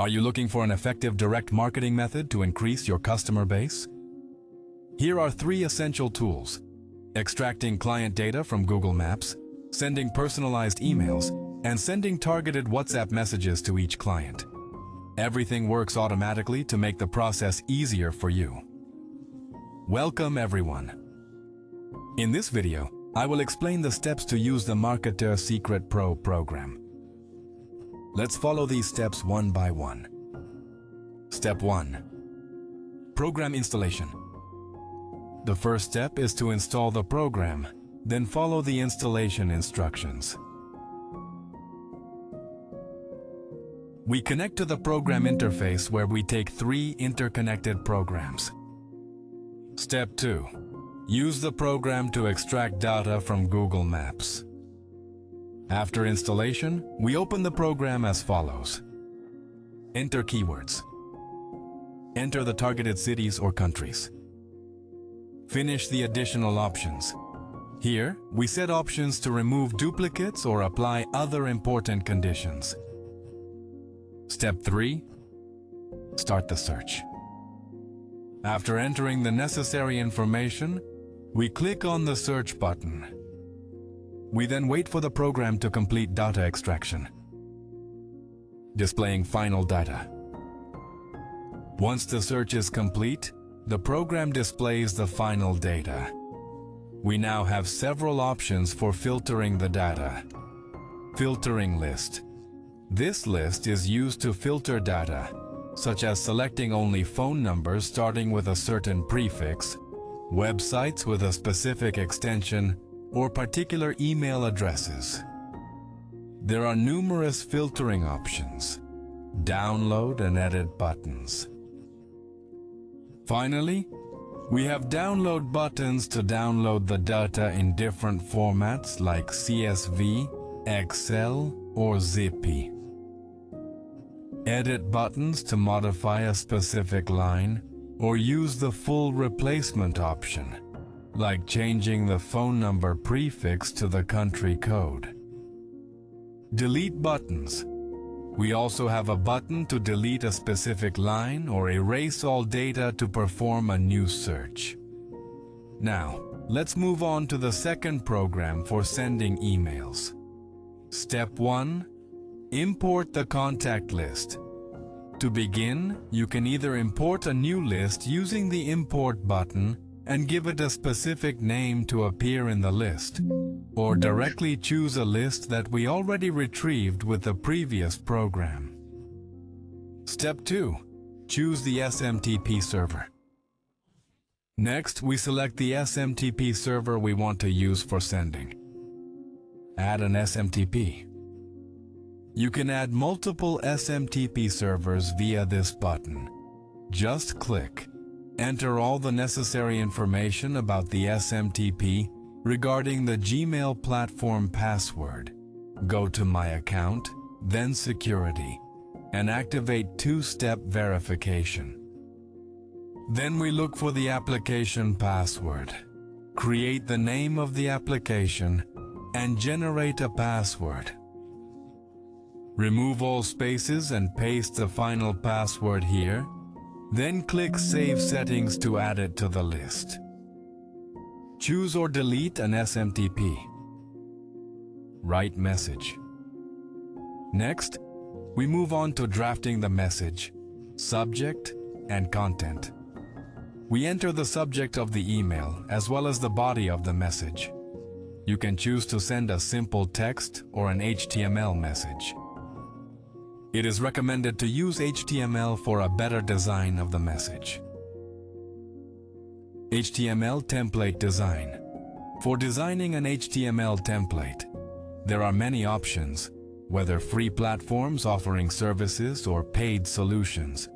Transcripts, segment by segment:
Are you looking for an effective direct marketing method to increase your customer base? Here are 3 essential tools: extracting client data from Google Maps, sending personalized emails, and sending targeted WhatsApp messages to each client. Everything works automatically to make the process easier for you. Welcome everyone. In this video, I will explain the steps to use the Marketeur Secret Pro program. Let's follow these steps one by one. Step 1. Program installation. The first step is to install the program, then follow the installation instructions. We connect to the program interface where we take 3 interconnected programs. Step 2. Use the program to extract data from Google Maps. After installation, we open the program as follows. Enter keywords. Enter the targeted cities or countries. Finish the additional options. Here, we set options to remove duplicates or apply other important conditions. Step 3. Start the search. After entering the necessary information, we click on the search button. We then wait for the program to complete data extraction, displaying final data. Once the search is complete, the program displays the final data. We now have several options for filtering the data. Filtering list. This list is used to filter data, such as selecting only phone numbers starting with a certain prefix, websites with a specific extension, or particular email addresses. There are numerous filtering options, download and edit buttons. Finally, we have download buttons to download the data in different formats like CSV, Excel, or Zippy. Edit buttons to modify a specific line or use the full replacement option, like changing the phone number prefix to the country code. Delete buttons. We also have a button to delete a specific line or erase all data to perform a new search. Now, let's move on to the second program for sending emails. Step 1. Import the contact list. To begin, you can either import a new list using the Import button and give it a specific name to appear in the list, or directly choose a list that we already retrieved with the previous program. Step 2. Choose the SMTP server. Next, we select the SMTP server we want to use for sending. Add an SMTP. You can add multiple SMTP servers via this button. Just click. Enter all the necessary information about the SMTP regarding the Gmail platform password. Go to My Account, then Security, and activate 2-step verification. Then we look for the application password. Create the name of the application and generate a password. Remove all spaces and paste the final password here. Then click Save Settings to add it to the list. Choose or delete an SMTP. Write message. Next, we move on to drafting the message, subject, and content. We enter the subject of the email as well as the body of the message. You can choose to send a simple text or an HTML message. It is recommended to use HTML for a better design of the message. HTML template design. For designing an HTML template, there are many options, whether free platforms offering services or paid solutions.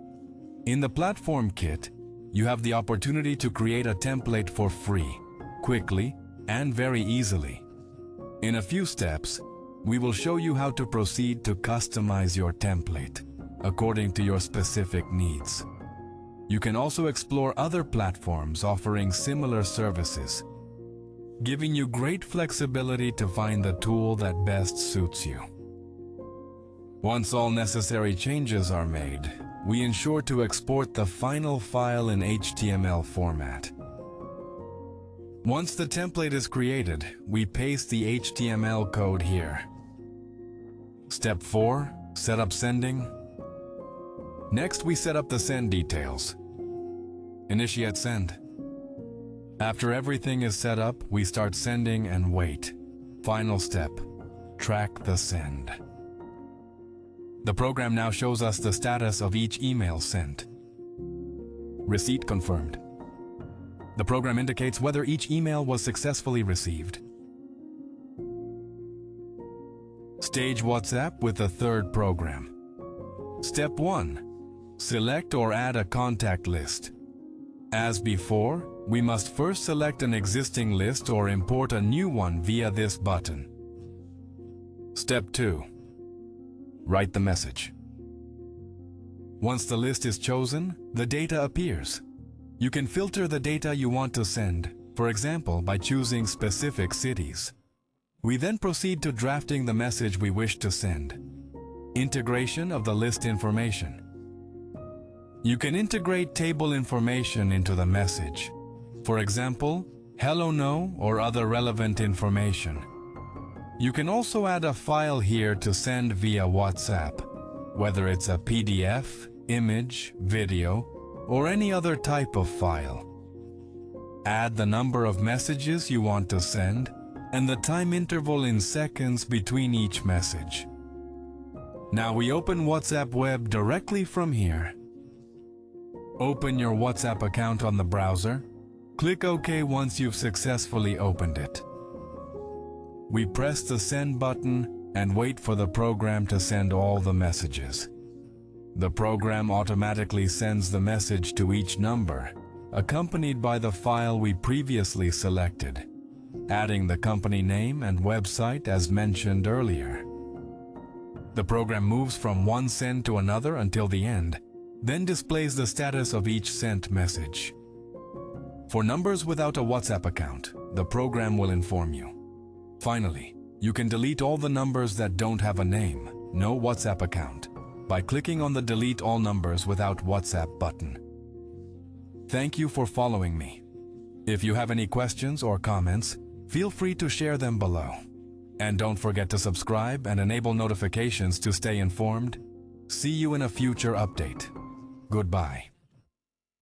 In the platform kit, you have the opportunity to create a template for free, quickly, and very easily. In a few steps, we will show you how to proceed to customize your template according to your specific needs. You can also explore other platforms offering similar services, giving you great flexibility to find the tool that best suits you. Once all necessary changes are made, we ensure to export the final file in HTML format. Once the template is created, we paste the HTML code here. Step 4. Set up sending. Next, we set up the send details. Initiate send. After everything is set up, we start sending and wait. Final step. Track the send. The program now shows us the status of each email sent. Receipt confirmed. The program indicates whether each email was successfully received. Stage WhatsApp with the third program. Step 1. Select or add a contact list. As before, we must first select an existing list or import a new one via this button. Step 2. Write the message. Once the list is chosen, the data appears. You can filter the data you want to send, for example, by choosing specific cities. We then proceed to drafting the message we wish to send. Integration of the list information. You can integrate table information into the message. For example, hello, no, or other relevant information. You can also add a file here to send via WhatsApp, whether it's a PDF, image, video, or any other type of file. Add the number of messages you want to send and the time interval in seconds between each message. Now we open WhatsApp Web directly from here. Open your WhatsApp account on the browser. Click OK once you've successfully opened it. We press the send button and wait for the program to send all the messages. The program automatically sends the message to each number, accompanied by the file we previously selected, adding the company name and website as mentioned earlier. The program moves from one send to another until the end, then displays the status of each sent message. For numbers without a WhatsApp account, the program will inform you. Finally, you can delete all the numbers that don't have a name, no WhatsApp account, by clicking on the Delete All Numbers Without WhatsApp button. Thank you for following me. If you have any questions or comments, feel free to share them below. And don't forget to subscribe and enable notifications to stay informed. See you in a future update. Goodbye.